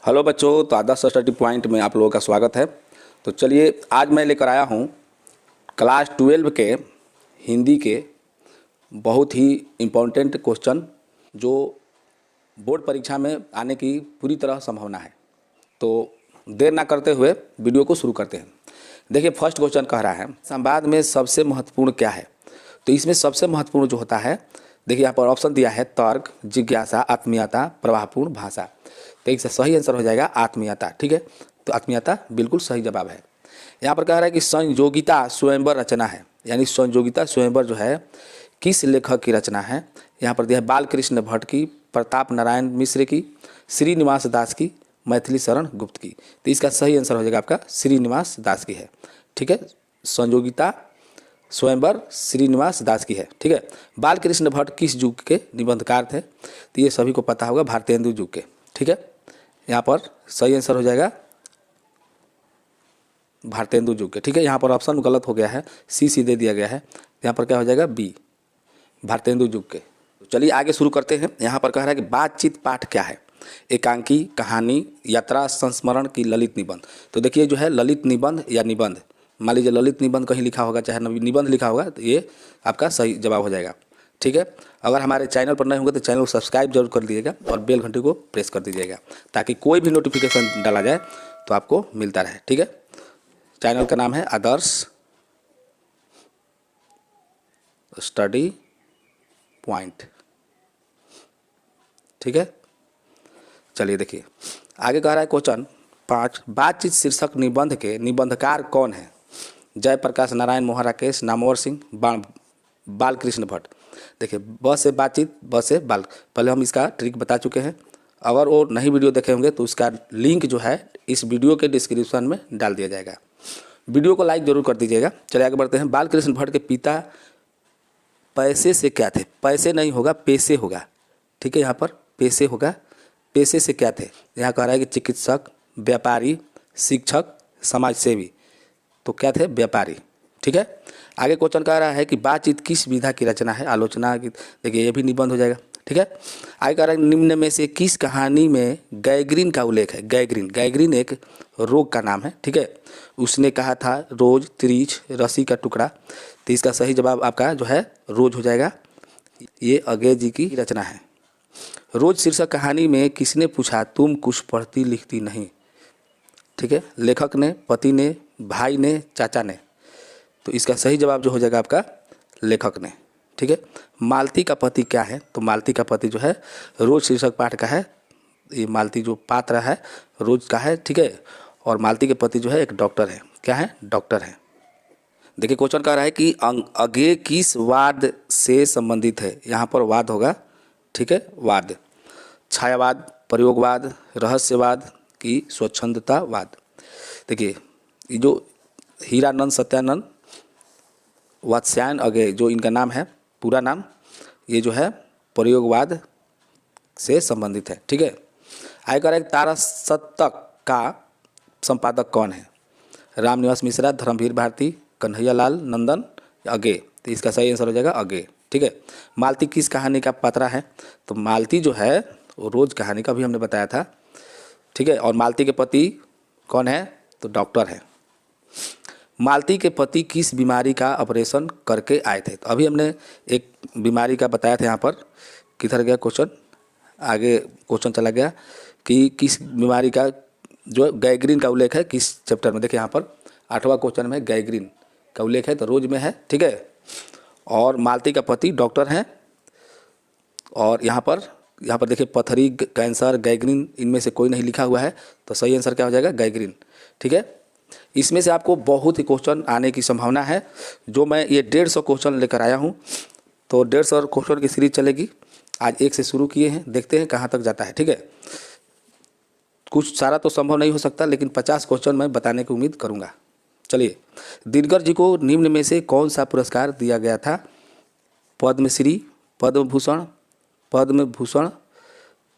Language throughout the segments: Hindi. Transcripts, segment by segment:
हेलो बच्चों, तो आदर्श स्टडी पॉइंट में आप लोगों का स्वागत है। तो चलिए आज मैं लेकर आया हूँ क्लास 12 के हिंदी के बहुत ही इम्पोर्टेंट क्वेश्चन जो बोर्ड परीक्षा में आने की पूरी तरह संभावना है। तो देर ना करते हुए वीडियो को शुरू करते हैं। देखिए फर्स्ट क्वेश्चन कह रहा है संवाद में सबसे महत्वपूर्ण क्या है। तो इसमें सबसे महत्वपूर्ण जो होता है, देखिए यहाँ पर ऑप्शन दिया है तर्क, जिज्ञासा, आत्मीयता, प्रवाहपूर्ण भाषा। तो इससे सही आंसर हो जाएगा आत्मीयता। ठीक है, तो आत्मीयता बिल्कुल सही जवाब है। यहाँ पर कह रहा है कि संयोगिता स्वयंवर रचना है, यानी संयोगिता स्वयंवर जो है किस लेखक की रचना है। यहाँ पर दिया है बालकृष्ण भट्ट की, प्रताप नारायण मिश्र की, श्रीनिवास दास की, मैथिली शरण गुप्त की। तो इसका सही आंसर हो जाएगा आपका श्रीनिवास दास की है। ठीक है, संयोगिता स्वयंवर श्रीनिवास दास की है। ठीक है, बालकृष्ण भट्ट किस युग के निबंधकार थे। तो ये सभी को पता होगा, भारतेंदु युग के। ठीक है, यहाँ पर सही आंसर हो जाएगा भारतेंदु युग के। ठीक है, यहाँ पर ऑप्शन गलत हो गया है, सी दे दिया गया है। यहाँ पर क्या हो जाएगा बी, भारतेंदु युग के। तो चलिए आगे शुरू करते हैं। यहाँ पर कह रहा है कि बातचीत पाठ क्या है। एकांकी, कहानी, यात्रा, संस्मरण की ललित निबंध। तो देखिए जो है ललित निबंध या निबंध, मान लीजिए ललित निबंध कहीं लिखा होगा चाहे निबंध लिखा होगा, तो ये आपका सही जवाब हो जाएगा। ठीक है, अगर हमारे चैनल पर नए होंगे तो चैनल को सब्सक्राइब जरूर कर दीजिएगा और बेल घंटी को प्रेस कर दीजिएगा ताकि कोई भी नोटिफिकेशन डाला जाए तो आपको मिलता रहे। ठीक है, चैनल का नाम है आदर्श स्टडी पॉइंट। ठीक है, चलिए देखिए आगे कह रहा है क्वेश्चन 5, बातचीत शीर्षक निबंध के निबंधकार कौन है। जयप्रकाश नारायण, मोहन राकेश, नामवर सिंह, बालकृष्ण भट्ट। देखिए ब से बातचीत, ब से बाल, पहले हम इसका ट्रिक बता चुके हैं। अगर वो नहीं वीडियो देखे होंगे तो उसका लिंक जो है इस वीडियो के डिस्क्रिप्शन में डाल दिया जाएगा। वीडियो को लाइक जरूर कर दीजिएगा। चलिए आगे बढ़ते हैं। बालकृष्ण भट्ट के पिता पैसे से क्या थे। पैसे नहीं होगा, पैसे होगा। ठीक है, यहाँ पर पैसे होगा, पैसे से क्या थे। यहाँ कह रहा है कि चिकित्सक, व्यापारी, शिक्षक, समाजसेवी। तो क्या थे, व्यापारी। ठीक है, आगे क्वेश्चन कह रहा है कि बातचीत किस विधा की रचना है। आलोचना की, देखिए ये भी निबंध हो जाएगा। ठीक है, आगे कह रहा है निम्न में से किस कहानी में गैग्रीन का उल्लेख है। गैग्रीन एक रोग का नाम है। ठीक है, उसने कहा था रोज, त्रिच, रस्सी का टुकड़ा। तो इसका सही जवाब आपका जो है रोज हो जाएगा। ये अगे जी की रचना है। रोज शीर्षक कहानी में किसने पूछा तुम कुछ पढ़ती लिखती नहीं। ठीक है, लेखक ने, पति ने, भाई ने, चाचा ने। तो इसका सही जवाब जो हो जाएगा आपका लेखक ने। ठीक है, मालती का पति क्या है। तो मालती का पति जो है रोज शीर्षक पाठ का है। ये मालती जो पात्र है रोज का है। ठीक है, और मालती के पति जो है एक डॉक्टर है। क्या है, डॉक्टर है। देखिए क्वेश्चन कह रहा है कि अगे किस वाद से संबंधित है। यहाँ पर वाद होगा। ठीक है, वाद, छायावाद, प्रयोगवाद, रहस्यवाद की स्वच्छंदतावाद। देखिए ये जो हीरानंद सत्यानंद वात्स्यायन अगे जो इनका नाम है, पूरा नाम, ये जो है प्रयोगवाद से संबंधित है। ठीक है, आगे कह रहा है तारा शतक का संपादक कौन है। रामनिवास मिश्रा, धर्मवीर भारती, कन्हैयालाल नंदन, अगे। तो इसका सही आंसर हो जाएगा अगे। ठीक है, मालती किस कहानी का पात्रा है। तो मालती जो है वो रोज कहानी का भी हमने बताया था। ठीक है, और मालती के पति कौन है, तो डॉक्टर है। मालती के पति किस बीमारी का ऑपरेशन करके आए थे। तो अभी हमने एक बीमारी का बताया था। यहाँ पर किधर गया क्वेश्चन, आगे क्वेश्चन चला गया कि किस बीमारी का जो गैग्रीन का उल्लेख है किस चैप्टर में। देखिए यहाँ पर 8वां क्वेश्चन में गैग्रीन का उल्लेख है, तो रोज में है। ठीक है, और मालती का पति डॉक्टर हैं। और यहाँ पर देखिए पथरी, कैंसर, गैग्रीन, इनमें से कोई नहीं लिखा हुआ है। तो सही आंसर क्या हो जाएगा, गैग्रीन। ठीक है, इसमें से आपको बहुत ही क्वेश्चन आने की संभावना है। जो मैं ये 150 क्वेश्चन लेकर आया हूँ, तो 150 क्वेश्चन की सीरीज चलेगी। आज 1 से शुरू किए हैं, देखते हैं कहाँ तक जाता है। ठीक है, कुछ सारा तो संभव नहीं हो सकता, लेकिन 50 क्वेश्चन मैं बताने की उम्मीद करूँगा। चलिए, दिनकर जी को निम्न में से कौन सा पुरस्कार दिया गया था। पद्मश्री, पद्म भूषण, पद्म भूषण,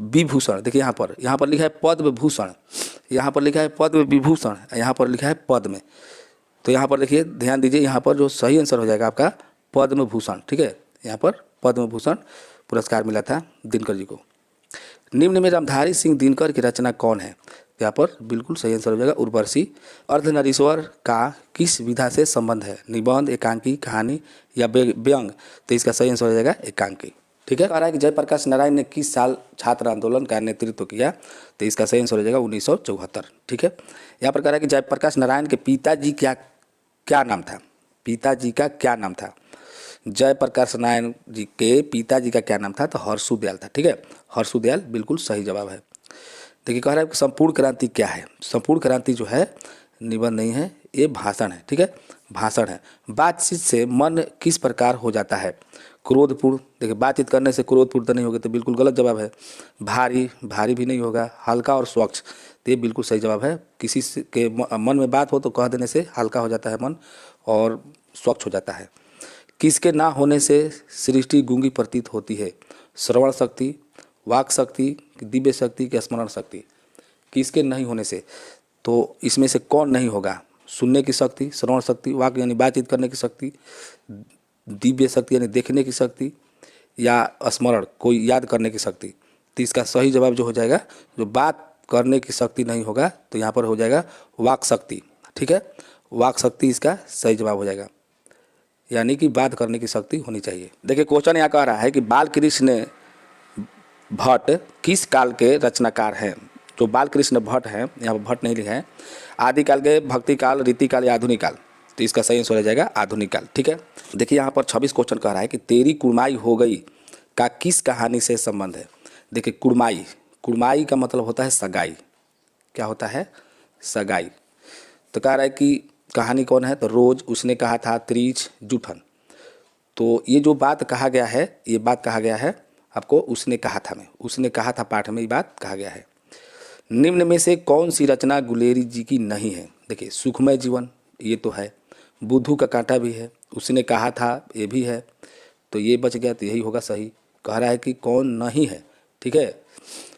विभूषण। देखिए यहाँ पर लिखा है पद्म भूषण, यहाँ पर लिखा है पद्म विभूषण, यहाँ पर लिखा है पद्म। तो यहाँ पर देखिए ध्यान दीजिए, यहाँ पर जो सही आंसर हो जाएगा आपका पद्म भूषण। ठीक है, यहाँ पर पद्म भूषण पुरस्कार मिला था दिनकर जी को। निम्न में रामधारी सिंह दिनकर की रचना कौन है? यहाँ पर बिल्कुल सही आंसर हो जाएगा उर्वशी। अर्धनारीश्वर का किस विधा से संबंध है? निबंध, एकांकी, कहानी या व्यंग? तो इसका सही आंसर हो जाएगा एकांकी। ठीक है, कह रहा है कि जयप्रकाश नारायण ने किस साल छात्र आंदोलन का नेतृत्व किया? तो इसका सही आंसर हो जाएगा 1974। ठीक है, यहाँ पर कह रहा है कि जयप्रकाश नारायण के पिताजी क्या नाम था? पिताजी का क्या नाम था? जयप्रकाश नारायण जी के पिताजी का क्या नाम था? तो हर्षुदयाल था। ठीक है, हर्षुदयाल बिल्कुल सही जवाब है। देखिए, कह रहा है कि संपूर्ण क्रांति क्या है? संपूर्ण क्रांति जो है निबंध नहीं है, ये भाषण है। ठीक है, भाषण है। बातचीत से मन किस प्रकार हो जाता है? क्रोधपूर्ण। देखिए, बातचीत करने से क्रोधपूर्ण तो नहीं होगा, तो बिल्कुल गलत जवाब है। भारी भी नहीं होगा। हल्का और स्वच्छ, तो ये बिल्कुल सही जवाब है। किसी के मन में बात हो तो कह देने से हल्का हो जाता है मन और स्वच्छ हो जाता है। किसके ना होने से सृष्टि गूंगी प्रतीत होती है? श्रवण शक्ति, वाक शक्ति, दिव्य शक्ति की स्मरण शक्ति? किसके नहीं होने से? तो इसमें से कौन नहीं होगा? सुनने की शक्ति, श्रवण शक्ति, वाक यानी बातचीत करने की शक्ति, दिव्य शक्ति यानी देखने की शक्ति, या स्मरण कोई याद करने की शक्ति? तो इसका सही जवाब जो हो जाएगा, जो बात करने की शक्ति नहीं होगा, तो यहाँ पर हो जाएगा वाक शक्ति। ठीक है, वाक शक्ति इसका सही जवाब हो जाएगा, यानी कि बात करने की शक्ति होनी चाहिए। देखिए, क्वेश्चन यहाँ कह रहा है कि बाल कृष्ण भट्ट किस काल के रचनाकार हैं? जो बाल कृष्ण भट्ट हैं, यहाँ पर भट्ट नहीं लिखा है, आदिकाल के, भक्ति काल, रीति काल या आधुनिक काल? तो इसका सही आंसर हो जाएगा आधुनिक काल। ठीक है, देखिए यहाँ पर 26 क्वेश्चन कह रहा है कि तेरी कुड़माई हो गई का किस कहानी से संबंध है? देखिए, कुड़माई का मतलब होता है सगाई। क्या होता है? सगाई। तो कह रहा है कि कहानी कौन है? तो रोज, उसने कहा था, त्रिज, जूठन। तो ये जो बात कहा गया है, ये बात कहा गया है आपको उसने कहा था में, उसने कहा था पाठ में ये बात कहा गया है। निम्न में से कौन सी रचना गुलेरी जी की नहीं है? देखिए, सुखमय जीवन ये तो है, बुद्धू का कांटा भी है, उसने कहा था ये भी है, तो ये बच गया, तो यही होगा सही। कह रहा है कि कौन नहीं है। ठीक है,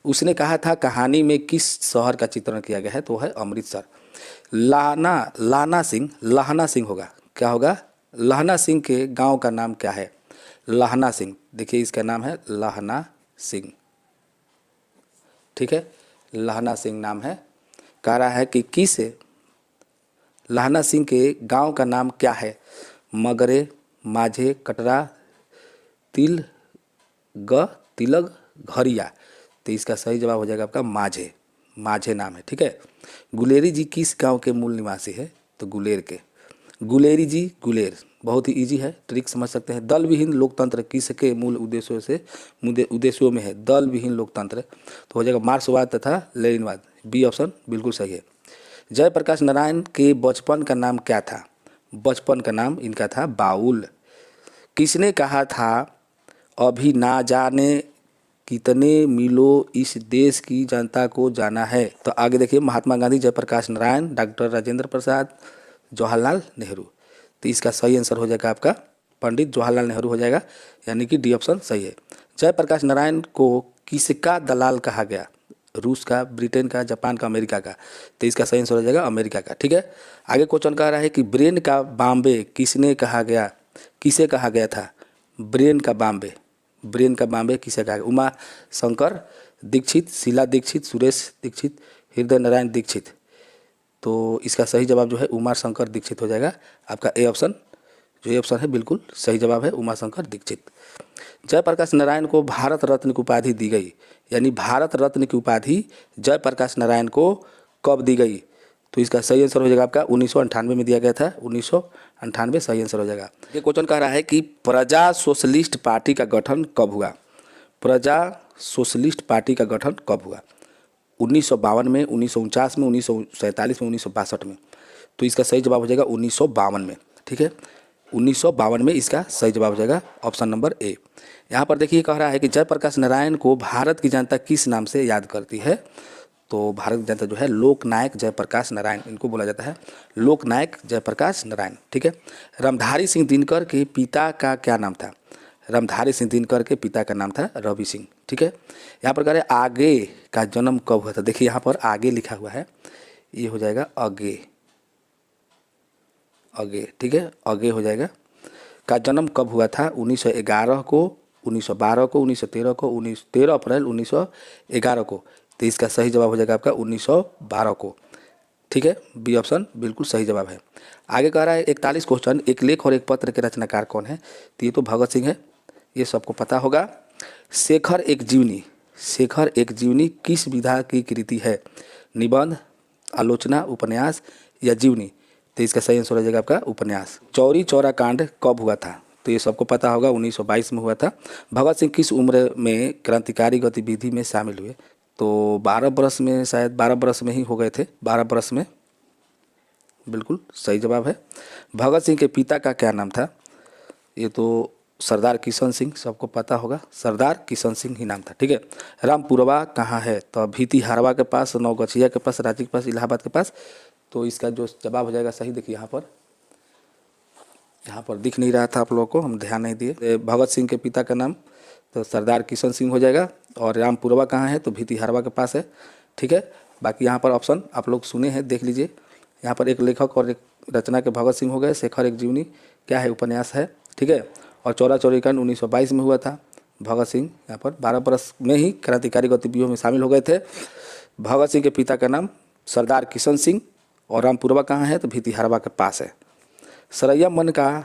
उसने कहा था कहानी में किस शहर का चित्रण किया गया है? तो है अमृतसर। लाना सिंह होगा। क्या होगा? लहना सिंह के गांव का नाम क्या है? लहना सिंह। देखिए, इसका नाम है लहना सिंह। ठीक है, लहना सिंह नाम है। कह रहा है कि किस लहना सिंह के गांव का नाम क्या है? मगरे, माझे, कटरा, तिलग, घरिया? तो इसका सही जवाब हो जाएगा आपका माझे नाम है। ठीक है, गुलेरी जी किस गांव के मूल निवासी है? तो गुलेर के। गुलेरी जी, गुलेर बहुत ही इजी है, ट्रिक समझ सकते हैं। दल विहीन लोकतंत्र किसके मूल उद्देश्यों में है? दल विहीन लोकतंत्र, तो हो जाएगा मार्क्सवाद तथा लेनिनवाद। बी ऑप्शन बिल्कुल सही है। जयप्रकाश नारायण के बचपन का नाम क्या था? बचपन का नाम इनका था बाउल। किसने कहा था अभी ना जाने कितने मीलों इस देश की जनता को जाना है? तो आगे देखिए, महात्मा गांधी, जयप्रकाश नारायण, डॉक्टर राजेंद्र प्रसाद, जवाहरलाल नेहरू? तो इसका सही आंसर हो जाएगा आपका पंडित जवाहरलाल नेहरू हो जाएगा, यानी कि डी ऑप्शन सही है। जयप्रकाश नारायण को किसका दलाल कहा गया? रूस का, ब्रिटेन का, जापान का, अमेरिका का? तो इसका सही आंसर हो जाएगा अमेरिका का। ठीक है, आगे क्वेश्चन कह रहा है कि ब्रेन का बॉम्बे किसे कहा गया था? ब्रेन का बॉम्बे किसे कहा गया? उमा शंकर दीक्षित, शीला दीक्षित, सुरेश दीक्षित, हृदय नारायण दीक्षित? तो इसका सही जवाब जो है उमा शंकर दीक्षित हो जाएगा आपका ए ऑप्शन। जो ए ऑप्शन है बिल्कुल सही जवाब है, उमा शंकर दीक्षित। जयप्रकाश नारायण को भारत रत्न की उपाधि दी गई, यानी भारत रत्न की उपाधि जयप्रकाश नारायण को कब दी गई? तो इसका सही आंसर हो जाएगा आपका 1998 में दिया गया था। 1998 सही आंसर हो जाएगा। ये क्वेश्चन कह रहा है कि प्रजा सोशलिस्ट पार्टी का गठन कब हुआ? प्रजा सोशलिस्ट पार्टी का गठन कब हुआ? 1952 में, 1949 में, 1947 में, 1962 में? तो इसका सही जवाब हो जाएगा 1952 में। ठीक है, 1952 में इसका सही जवाब हो जाएगा ऑप्शन नंबर ए। यहाँ पर देखिए, कह रहा है कि जयप्रकाश नारायण को भारत की जनता किस नाम से याद करती है? तो भारत की जनता जो है लोकनायक जयप्रकाश नारायण, इनको बोला जाता है लोकनायक जयप्रकाश नारायण। ठीक है, रामधारी सिंह दिनकर के पिता का क्या नाम था? रामधारी सिंह दिनकर के पिता का नाम था रवि सिंह। ठीक है, यहाँ पर कह रहे आगे का जन्म कब हुआ था? देखिए, यहाँ पर आगे लिखा हुआ है, ये हो जाएगा अगे। ठीक है, आगे हो जाएगा। का जन्म कब हुआ था? 1911 को, 1912 को, 1913 को, 13 अप्रैल 1911 को। तो इसका सही जवाब हो जाएगा आपका 1912 को। ठीक है, बी ऑप्शन बिल्कुल सही जवाब है। आगे कह रहा है 41 क्वेश्चन, एक लेख और एक पत्र के रचनाकार कौन है? तो ये तो भगत सिंह है, ये सबको पता होगा। शेखर एक जीवनी, शेखर एक जीवनी किस विधा की कृति है? निबंध, आलोचना, उपन्यास या जीवनी? तो इसका सही आंसर हो जाएगा आपका उपन्यास। चौरी चौरा कांड कब हुआ था? तो ये सबको पता होगा, 1922 में हुआ था। भगत सिंह किस उम्र में क्रांतिकारी गतिविधि में शामिल हुए? तो 12 बरस में, शायद 12 बरस में ही हो गए थे, 12 बरस में, बिल्कुल सही जवाब है। भगत सिंह के पिता का क्या नाम था? ये तो सरदार किशन सिंह, सबको पता होगा, सरदार किशन सिंह ही नाम था। ठीक है। रामपुरवा कहाँ है? तो भीतिहारवा के पास, नौगछिया के पास, रांची के पास, इलाहाबाद के पास। तो इसका जो जवाब हो जाएगा सही, देखिए यहाँ पर दिख नहीं रहा था आप लोगों को, हम ध्यान नहीं दिए। भगत सिंह के पिता का नाम तो सरदार किशन सिंह हो जाएगा। और रामपुरवा कहाँ है? तो भीतिहारवा के पास है। ठीक है। बाकी यहाँ पर ऑप्शन आप लोग सुने हैं, देख लीजिए। यहाँ पर एक लेखक और एक रचना के भगत सिंह हो गए, शेखर एक जीवनी क्या है? उपन्यास है। ठीक है। और चौरा चौरी कांड 1922 में हुआ था। भगत सिंह यहाँ पर 12 बरस में ही क्रांतिकारी गतिविधियों में शामिल हो गए थे। भगत सिंह के पिता का नाम सरदार किशन सिंह। और रामपुरवा कहाँ है? तो भीतिहारवा के पास है। सरैया मन का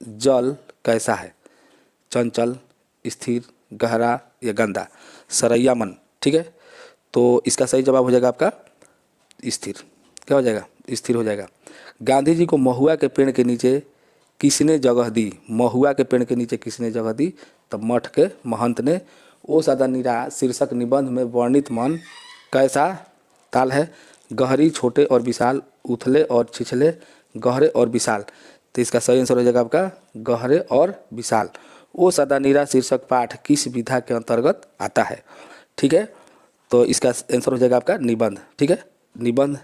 जल कैसा है? चंचल, स्थिर, गहरा या गंदा? सरैया मन। ठीक है। तो इसका सही जवाब हो जाएगा आपका स्थिर। क्या हो जाएगा? स्थिर हो जाएगा। गांधी जी को महुआ के पेड़ के नीचे किसने जगह दी? महुआ के पेड़ के नीचे किसने जगह दी? तब मठ के महंत ने। ओ सदा निरा शीर्षक निबंध में वर्णित मन कैसा ताल है? गहरी, छोटे और विशाल, उथले और छिछले, गहरे और विशाल? तो इसका सही आंसर हो जाएगा आपका गहरे और विशाल। ओ सदा निरा शीर्षक पाठ किस विधा के अंतर्गत आता है? ठीक है। तो इसका आंसर हो जाएगा आपका निबंध। ठीक है, निबंध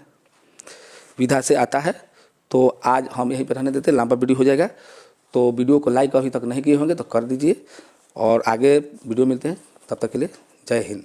विधा से आता है। तो आज हम यहीं पर रहने देते, लंबा वीडियो हो जाएगा। तो वीडियो को लाइक अभी तक नहीं किए होंगे तो कर दीजिए, और आगे वीडियो मिलते हैं। तब तक के लिए जय हिंद।